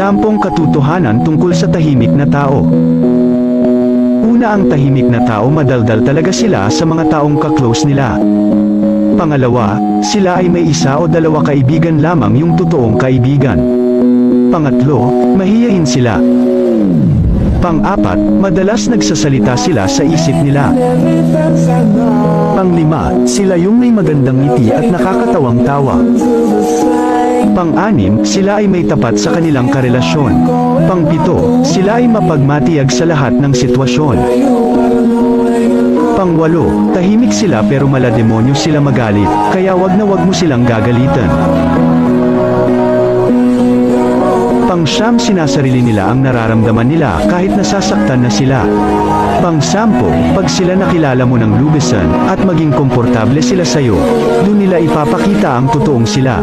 10 katotohanan tungkol sa tahimik na tao. Una, ang tahimik na tao, madaldal talaga sila sa mga taong ka-close nila. Pangalawa, sila ay may 1 o 2 kaibigan lamang yung totoong kaibigan. Pangatlo, mahiyain sila. Pang-4, madalas nagsasalita sila sa isip nila. Pang-5, sila yung may magandang ngiti at nakakatawang tawa. Pang-6, sila ay may tapat sa kanilang karelasyon. Pang-7, sila ay mapagmatiyag sa lahat ng sitwasyon. Pang-8, tahimik sila pero malademonyo sila magalit, kaya wag mo silang gagalitan. Pang-9, sinasarili nila ang nararamdaman nila kahit nasasaktan na sila. Pang-10, pag sila nakilala mo ng lubesan at maging komportable sila sa'yo, doon nila ipapakita ang totoong sila.